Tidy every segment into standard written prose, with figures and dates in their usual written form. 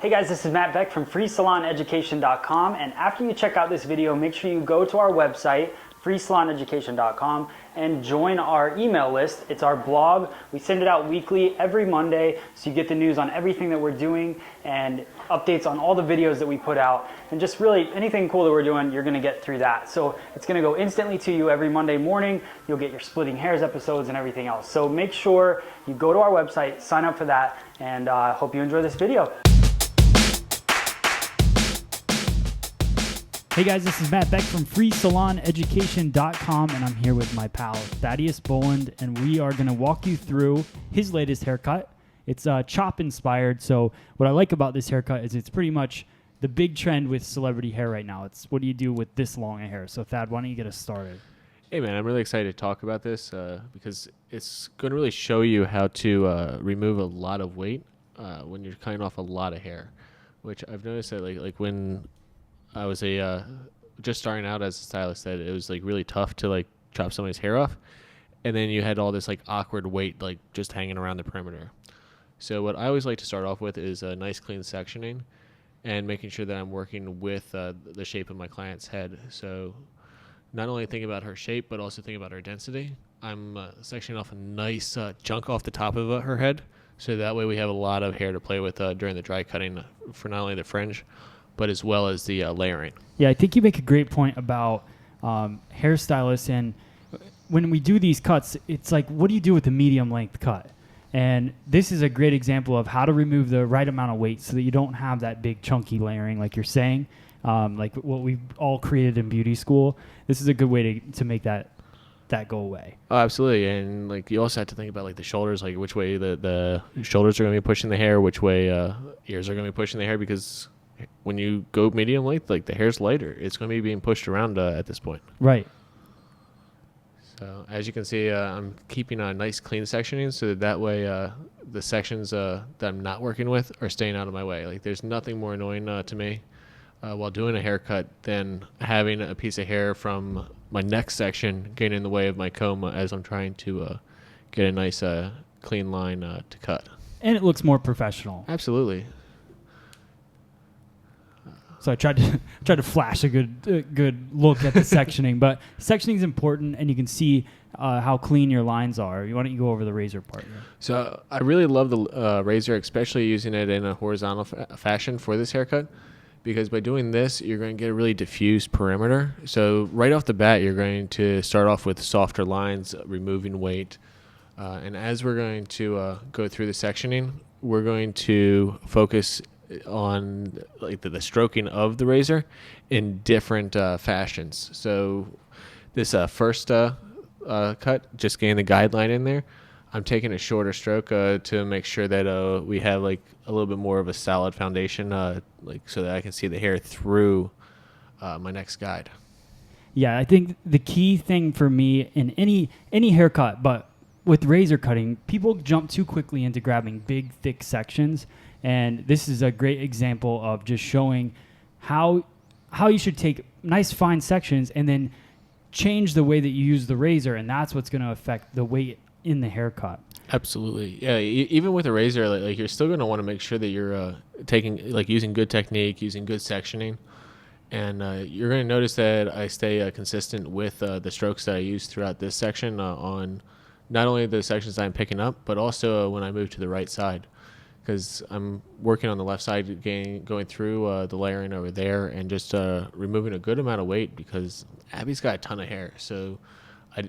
Hey guys, this is Matt Beck from freesaloneducation.com, and after you check out this video, make sure you go to our website, freesaloneducation.com, and join our email list. It's our blog. We send it out weekly every Monday, so you get the news on everything that we're doing and updates on all the videos that we put out, and just really anything cool that we're doing, you're gonna get through that. So it's gonna go instantly to you every Monday morning. You'll get your Splitting Hairs episodes and everything else. So make sure you go to our website, sign up for that, and hope you enjoy this video. Hey guys, this is Matt Beck from freesaloneducation.com, and I'm here with my pal Thaddeus Boland, and we are going to walk you through his latest haircut. It's chop inspired, so what I like about this haircut is it's pretty much the big trend with celebrity hair right now. It's what do you do with this long a hair? So Thad, why don't you get us started? Hey man, I'm really excited to talk about this because it's going to really show you how to remove a lot of weight when you're cutting off a lot of hair, which I've noticed that like when I was just starting out as a stylist, that it was like really tough to like chop somebody's hair off, and then you had all this like awkward weight like just hanging around the perimeter. So what I always like to start off with is a nice clean sectioning and making sure that I'm working with the shape of my client's head. So not only thinking about her shape, but also thinking about her density. I'm sectioning off a nice chunk off the top of her head, so that way we have a lot of hair to play with during the dry cutting for not only the fringe, but as well as the layering. Yeah, I think you make a great point about hairstylists, and when we do these cuts, it's like, what do you do with a medium length cut? And this is a great example of how to remove the right amount of weight so that you don't have that big chunky layering like you're saying, like what we've all created in beauty school. This is a good way to make that go away. Oh, absolutely. And like you also have to think about like the shoulders, like which way the shoulders are going to be pushing the hair, which way ears are going to be pushing the hair, because when you go medium length, like the hair's lighter. It's going to be being pushed around at this point. Right. So as you can see, I'm keeping a nice clean sectioning so that way the sections that I'm not working with are staying out of my way. Like there's nothing more annoying to me while doing a haircut than having a piece of hair from my next section getting in the way of my comb as I'm trying to get a nice clean line to cut. And it looks more professional. Absolutely. So I tried to flash a good look at the sectioning, but sectioning is important, and you can see how clean your lines are. Why don't you go over the razor part here? So I really love the razor, especially using it in a horizontal fashion for this haircut, because by doing this, you're going to get a really diffused perimeter. So right off the bat, you're going to start off with softer lines, removing weight. And as we're going to go through the sectioning, we're going to focus on like the stroking of the razor in different fashions. So this first cut, just getting the guideline in there, I'm taking a shorter stroke to make sure that we have like a little bit more of a solid foundation, like so that I can see the hair through my next guide. Yeah, I think the key thing for me in any haircut, but with razor cutting, people jump too quickly into grabbing big, thick sections. And this is a great example of just showing how you should take nice fine sections and then change the way that you use the razor, and that's what's going to affect the weight in the haircut. Absolutely, yeah. Even with a razor, like you're still going to want to make sure that you're using good technique, using good sectioning, and you're going to notice that I stay consistent with the strokes that I use throughout this section on not only the sections I'm picking up, but also when I move to the right side, because I'm working on the left side, going through the layering over there and just removing a good amount of weight, because Abby's got a ton of hair. So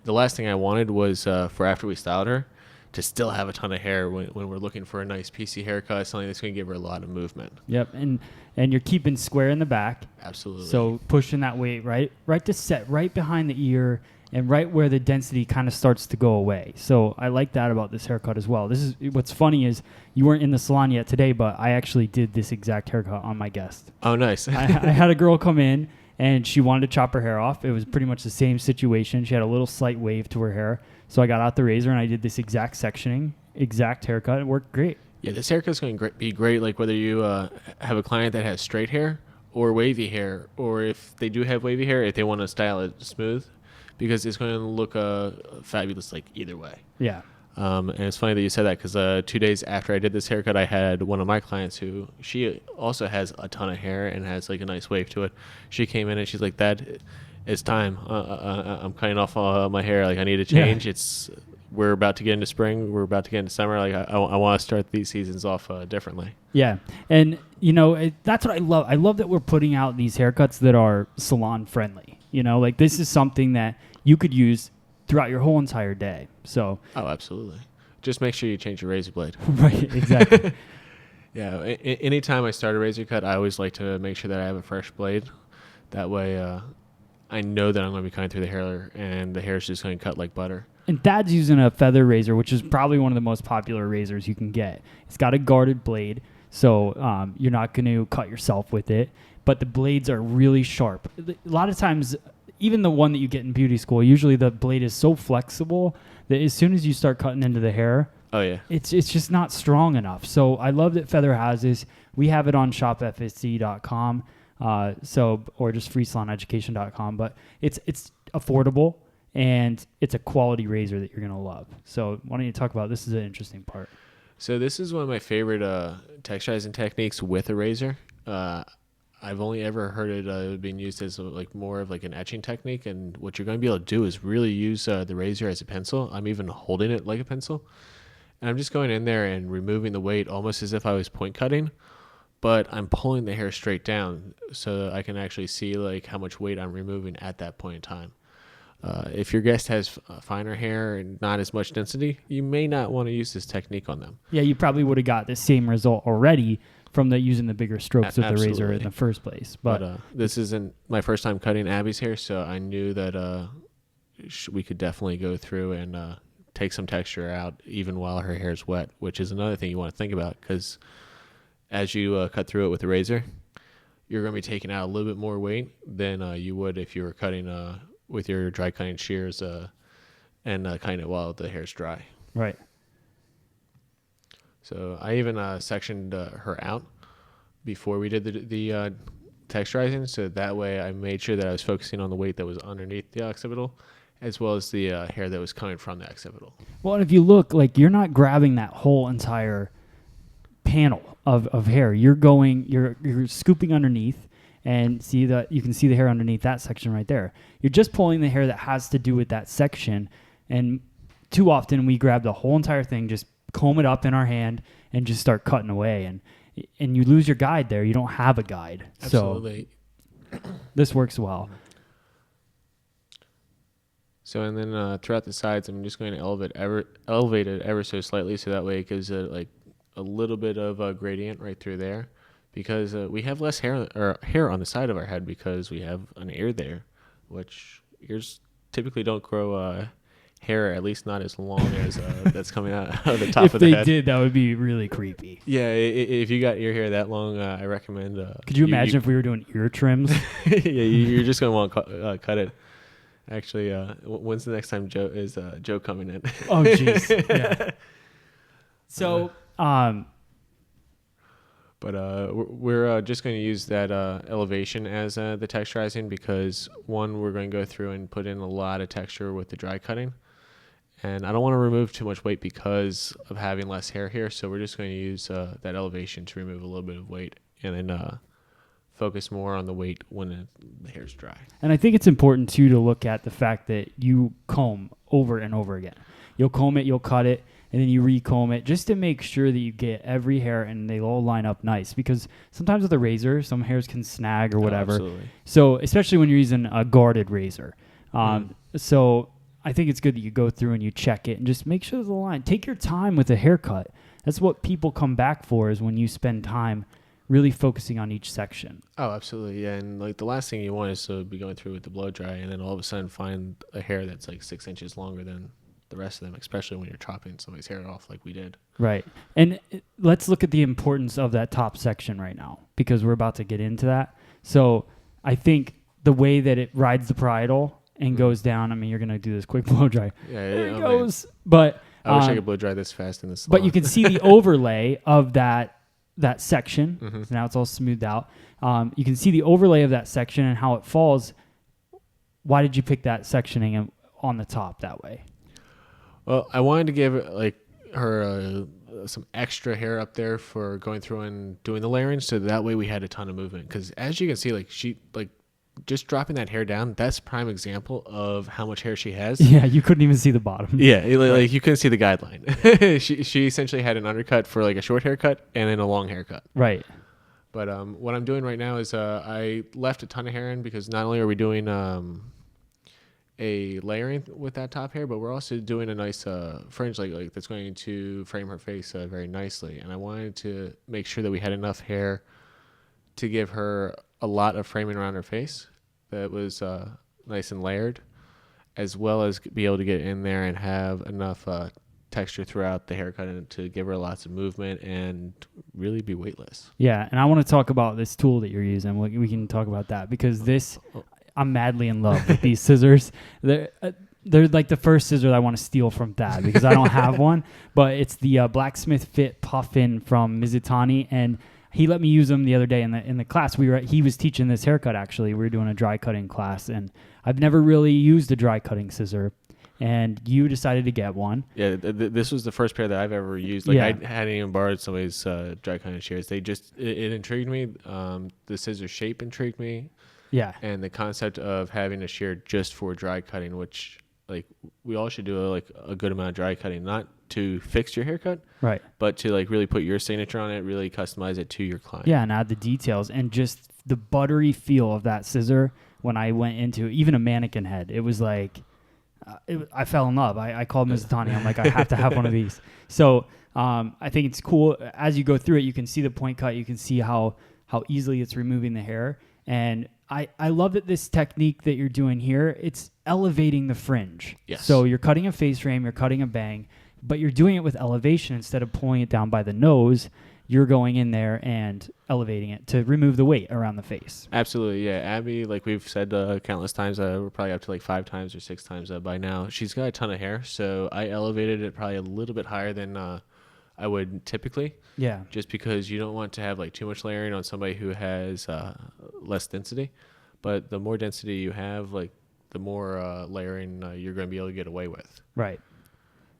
the last thing I wanted was for after we styled her to still have a ton of hair when we're looking for a nice PC haircut, something that's going to give her a lot of movement. Yep, and you're keeping square in the back. Absolutely. So pushing that weight right to set right behind the ear, and right where the density kind of starts to go away. So I like that about this haircut as well. This is what's funny is you weren't in the salon yet today, but I actually did this exact haircut on my guest. Oh, nice. I had a girl come in, and she wanted to chop her hair off. It was pretty much the same situation. She had a little slight wave to her hair. So I got out the razor, and I did this exact sectioning, exact haircut. It worked great. Yeah, this haircut's going to be great, like whether you have a client that has straight hair or wavy hair, or if they do have wavy hair, if they want to style it smooth, because it's going to look fabulous like either way. Yeah. And it's funny that you said that because 2 days after I did this haircut, I had one of my clients who she also has a ton of hair and has like a nice wave to it. She came in and she's like, "Dad, it's time. I'm cutting off my hair. Like I need to change. We're about to get into spring. We're about to get into summer. Like I want to start these seasons off differently." Yeah. And, that's what I love. I love that we're putting out these haircuts that are salon friendly. Like this is something that you could use throughout your whole entire day. So. Oh, absolutely. Just make sure you change your razor blade. Right. Exactly. Yeah. Anytime I start a razor cut, I always like to make sure that I have a fresh blade. That way, I know that I'm going to be cutting through the hair, and the hair is just going to cut like butter. And Dad's using a feather razor, which is probably one of the most popular razors you can get. It's got a guarded blade, so you're not going to cut yourself with it. But the blades are really sharp. A lot of times, even the one that you get in beauty school, usually the blade is so flexible that as soon as you start cutting into the hair, oh yeah, it's just not strong enough. So I love that Feather has this. We have it on shopfsc.com, or just freesaloneducation.com. But it's affordable. And it's a quality razor that you're going to love. So why don't you talk about this? Is an interesting part. So this is one of my favorite texturizing techniques with a razor. I've only ever heard it being used as more of like an etching technique. And what you're going to be able to do is really use the razor as a pencil. I'm even holding it like a pencil. And I'm just going in there and removing the weight almost as if I was point cutting. But I'm pulling the hair straight down so that I can actually see like how much weight I'm removing at that point in time. If your guest has finer hair and not as much density, you may not want to use this technique on them. Yeah, you probably would have got the same result already from using the bigger strokes of the razor in the first place. But this isn't my first time cutting Abby's hair, so I knew that we could definitely go through and take some texture out even while her hair is wet, which is another thing you want to think about because as you cut through it with the razor, you're going to be taking out a little bit more weight than you would if you were cutting with your dry cutting shears and cutting it while the hair's dry. Right. So I even sectioned her out before we did the texturizing, so that way I made sure that I was focusing on the weight that was underneath the occipital as well as the hair that was coming from the occipital. Well, and if you look, like you're not grabbing that whole entire panel of hair. You're scooping underneath. And you can see the hair underneath that section right there. You're just pulling the hair that has to do with that section. And too often we grab the whole entire thing, just comb it up in our hand, and just start cutting away. And you lose your guide there. You don't have a guide. Absolutely. So this works well. So and then throughout the sides, I'm just going to elevate it ever so slightly, so that way it gives it like a little bit of a gradient right through there. Because we have less hair on the side of our head because we have an ear there, which ears typically don't grow hair, at least not as long as that's coming out of the top of the head. If they did, that would be really creepy. Yeah, if you got ear hair that long, I recommend... Could you imagine if we were doing ear trims? Yeah, you're just going to want to cut it. Actually, when's the next time Joe coming in? Oh, jeez. Yeah. So... But we're just going to use that elevation as the texturizing because, one, we're going to go through and put in a lot of texture with the dry cutting. And I don't want to remove too much weight because of having less hair here. So we're just going to use that elevation to remove a little bit of weight and then focus more on the weight when the hair's dry. And I think it's important, too, to look at the fact that you comb over and over again. You'll comb it, you'll cut it, and then you recomb it just to make sure that you get every hair and they all line up nice. Because sometimes with a razor, some hairs can snag or whatever. Absolutely. So especially when you're using a guarded razor. So I think it's good that you go through and you check it and just make sure the line. Take your time with a haircut. That's what people come back for, is when you spend time really focusing on each section. Oh, absolutely. Yeah. And like the last thing you want is to be going through with the blow dry and then all of a sudden find a hair that's like 6 inches longer than the rest of them, especially when you're chopping somebody's hair off like we did. Right. And let's look at the importance of that top section right now, because we're about to get into that. So I think the way that it rides the parietal and goes down, I mean, you're going to do this quick blow dry. Yeah, there it goes. Man. But I wish I could blow dry this fast in this. But you can see the overlay of that section. Mm-hmm. So now it's all smoothed out. You can see the overlay of that section and how it falls. Why did you pick that sectioning on the top that way? Well, I wanted to give like her some extra hair up there for going through and doing the layering, so that way we had a ton of movement. Because as you can see, like she like just dropping that hair down, that's prime example of how much hair she has. Yeah, you couldn't even see the bottom. Yeah, like you couldn't see the guideline. she essentially had an undercut for like a short haircut and then a long haircut. Right. But what I'm doing right now is I left a ton of hair in because not only are we doing a layering with that top hair, but we're also doing a nice fringe like that's going to frame her face very nicely. And I wanted to make sure that we had enough hair to give her a lot of framing around her face that was nice and layered, as well as be able to get in there and have enough texture throughout the haircut and to give her lots of movement and really be weightless. Yeah, and I want to talk about this tool that you're using. We can talk about that because I'm madly in love with these scissors. They're like the first scissors I want to steal from Thad because I don't have one, but it's the Blacksmith Fit Puffin from Mizutani, and he let me use them the other day in the class. He was teaching this haircut actually. We were doing a dry cutting class, and I've never really used a dry cutting scissor. And you decided to get one. Yeah, this was the first pair that I've ever used. Like Yeah. I hadn't even borrowed somebody's dry cutting shears. They just it intrigued me. The scissor shape intrigued me, Yeah. and the concept of having a shear just for dry cutting, which like we all should do a good amount of dry cutting, not to fix your haircut, Right. but to like really put your signature on it, really customize it to your client. Yeah, and add the details and just the buttery feel of that scissor when I went into even a mannequin head. It was like I fell in love. I called Mizutani. I'm like, I have to have one of these. So I think it's cool. As you go through it, you can see the point cut. You can see how easily it's removing the hair. And I love that this technique that you're doing here, it's elevating the fringe. Yes. So you're cutting a face frame, you're cutting a bang, but you're doing it with elevation instead of pulling it down by the nose. You're going in there and elevating it to remove the weight around the face. Absolutely, yeah. Abby, like we've said countless times, we're probably up to like 5 times or 6 times by now. She's got a ton of hair, so I elevated it probably a little bit higher than I would typically, Yeah. just because you don't want to have like too much layering on somebody who has less density. But the more density you have, like the more layering you're going to be able to get away with. Right.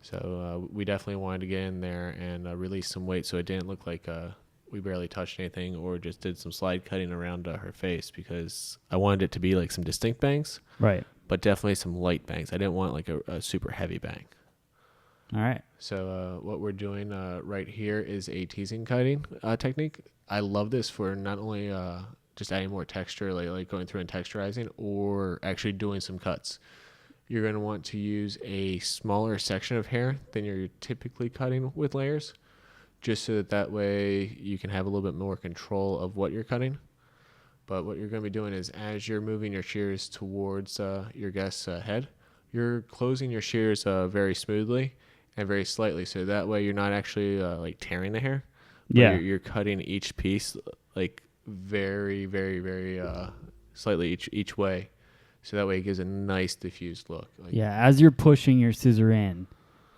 So we definitely wanted to get in there and release some weight so it didn't look like we barely touched anything or just did some slide cutting around her face, because I wanted it to be like some distinct bangs, Right. but definitely some light bangs. I didn't want like a super heavy bang. All right. So what we're doing right here is a teasing cutting technique. I love this for not only just adding more texture, like going through and texturizing, or actually doing some cuts. You're going to want to use a smaller section of hair than you're typically cutting with layers, just so that way you can have a little bit more control of what you're cutting. But what you're going to be doing is, as you're moving your shears towards your guest's head, you're closing your shears very smoothly and very slightly, so that way you're not actually like tearing the hair. But Yeah. you're cutting each piece like very, very, very slightly each way. So that way it gives a nice diffused look. Like, Yeah, as you're pushing your scissor in,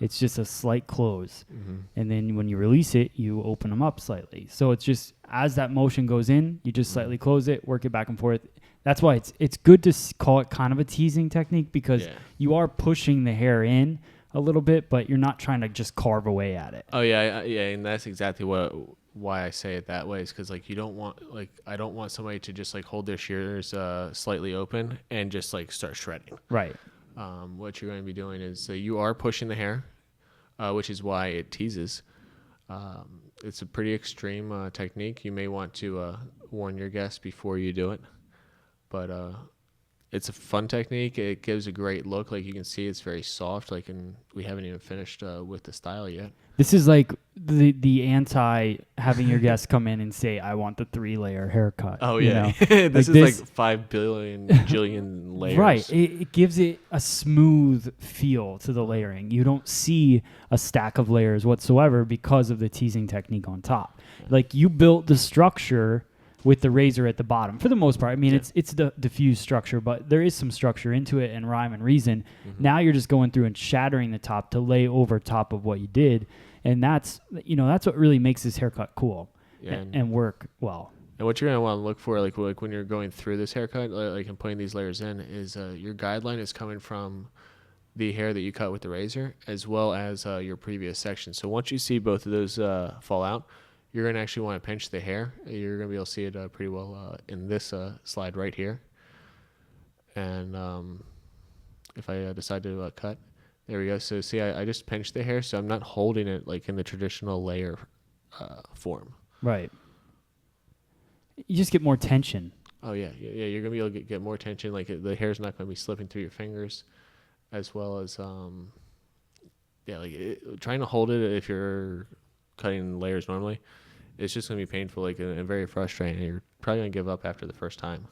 it's just a slight close. mm-hmm. And then when you release it, you open them up slightly. So it's just as that motion goes in, you just slightly close it, work it back and forth. That's why it's good to call it kind of a teasing technique, because Yeah. you are pushing the hair in a little bit, but you're not trying to just carve away at it. Oh yeah, yeah, and that's exactly why I say it that way, is because like I don't want somebody to just like hold their shears slightly open and just like start shredding. Right. What you're going to be doing is you are pushing the hair, which is why it teases. It's a pretty extreme technique. You may want to warn your guests before you do it, but it's a fun technique. It gives a great look. Like you can see, it's very soft. Like, and we haven't even finished with the style yet. This is like the anti having your guests come in and say, I want the 3-layer haircut. Oh you yeah, know? this Like is like 5 billion jillion layers. Right. It gives it a smooth feel to the layering. You don't see a stack of layers whatsoever because of the teasing technique on top. Like you built the structure with the razor at the bottom for the most part. I mean, it's the diffused structure, but there is some structure into it and rhyme and reason. Mm-hmm. Now you're just going through and shattering the top to lay over top of what you did. And that's what really makes this haircut cool Yeah, and work well. And what you're gonna want to look for, like when you're going through this haircut, like and putting these layers in, is your guideline is coming from the hair that you cut with the razor, as well as your previous section. So once you see both of those fall out, you're going to actually want to pinch the hair. You're going to be able to see it pretty well in this slide right here. And if I decide to cut, there we go. So see, I just pinched the hair, so I'm not holding it like in the traditional layer form. Right. You just get more tension. Oh yeah. You're gonna be able to get more tension. Like the hair's not gonna be slipping through your fingers, as well as trying to hold it if you're cutting layers normally, it's just gonna be painful, like and very frustrating. You're probably gonna give up after the first time.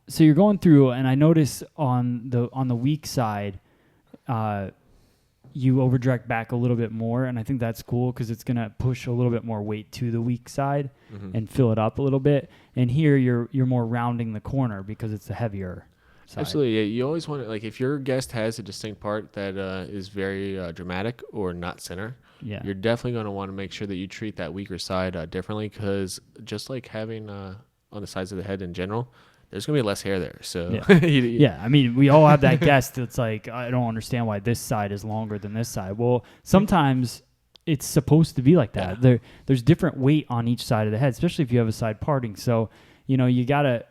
So you're going through, and I notice on the weak side, you over direct back a little bit more, and I think that's cool because it's gonna push a little bit more weight to the weak side and fill it up a little bit. And here you're more rounding the corner because it's a heavier side. Absolutely, yeah. You always want to, like, if your guest has a distinct part that is very dramatic or not center, Yeah. you're definitely going to want to make sure that you treat that weaker side differently, because just like having on the sides of the head in general, there's going to be less hair there. So Yeah. Yeah, I mean, we all have that guest that's like, I don't understand why this side is longer than this side. Well, sometimes it's supposed to be like that. Yeah. There's different weight on each side of the head, especially if you have a side parting. So, you gotta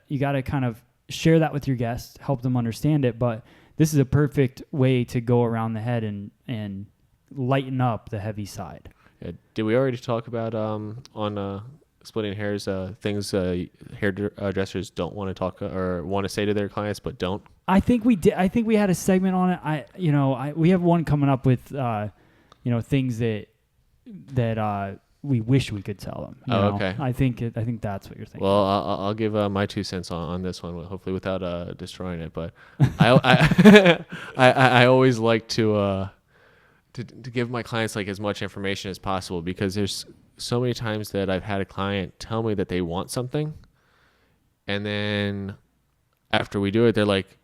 kind of share that with your guests, help them understand it. But this is a perfect way to go around the head and lighten up the heavy side. Yeah. Did we already talk about on splitting hairs, things hairdressers don't want to talk or want to say to their clients but don't? I think we did. I think we had a segment on it. We have one coming up with things that we wish we could tell them. Okay. I think that's what you're thinking. Well, I'll give my 2 cents on this one, hopefully without destroying it. But I always like to give my clients like as much information as possible, because there's so many times that I've had a client tell me that they want something, and then after we do it, they're like,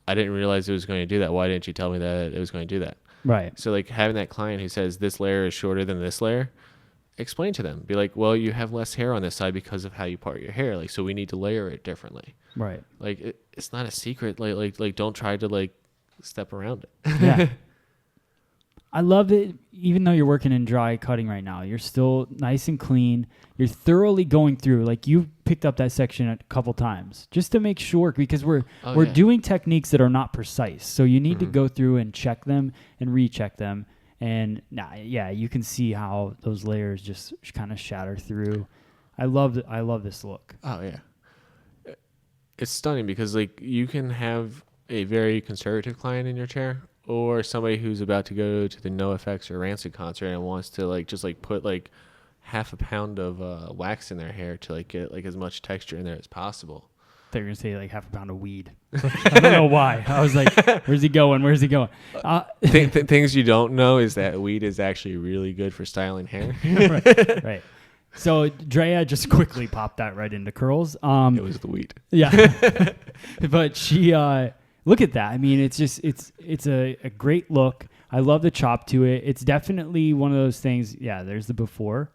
I didn't realize it was going to do that. Why didn't you tell me that it was going to do that? Right. So like having that client who says this layer is shorter than this layer, explain to them. Be like, well, you have less hair on this side because of how you part your hair. Like, so we need to layer it differently. Right. Like it's not a secret. Like don't try to like step around it. Yeah. I love it. Even though you're working in dry cutting right now, you're still nice and clean. You're thoroughly going through. Like, you picked up that section a couple times just to make sure, because we're doing techniques that are not precise. So you need to go through and check them and recheck them. And you can see how those layers just kind of shatter through. I love this look. Oh yeah, it's stunning, because like you can have a very conservative client in your chair, or somebody who's about to go to the NoFX or Rancid concert and wants to like just like put like half a pound of wax in their hair to like get like as much texture in there as possible. They're gonna say like half a pound of weed. I don't know why. I was like, where's he going? Where's he going? Things you don't know is that weed is actually really good for styling hair. Right. So Drea just quickly popped that right into curls. It was the weed. Yeah. But she look at that. I mean, it's a great look. I love the chop to it. It's definitely one of those things. Yeah, there's the before.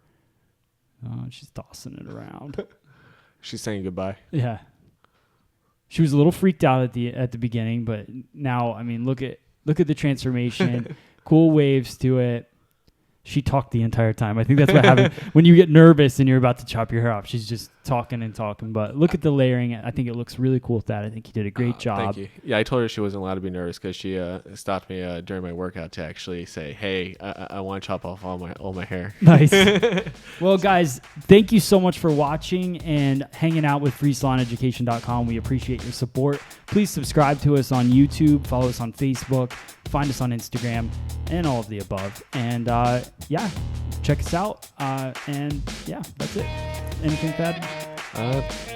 Oh, she's tossing it around. She's saying goodbye. Yeah. She was a little freaked out at the beginning, but now, I mean, look at the transformation. Cool waves to it. She talked the entire time. I think that's what happens when you get nervous and you're about to chop your hair off. She's just talking and talking. But look at the layering. I think it looks really cool with that. I think you did a great job. Thank you. Yeah, I told her she wasn't allowed to be nervous, because she stopped me during my workout to actually say, "Hey, I want to chop off all my hair." Nice. Well, guys, thank you so much for watching and hanging out with FreeSalonEducation.com. We appreciate your support. Please subscribe to us on YouTube. Follow us on Facebook. Find us on Instagram and all of the above. And check us out. And that's it. Anything, Thad?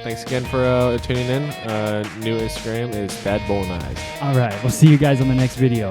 Thanks again for tuning in. New Instagram is Thad Bolognese. All right. We'll see you guys on the next video.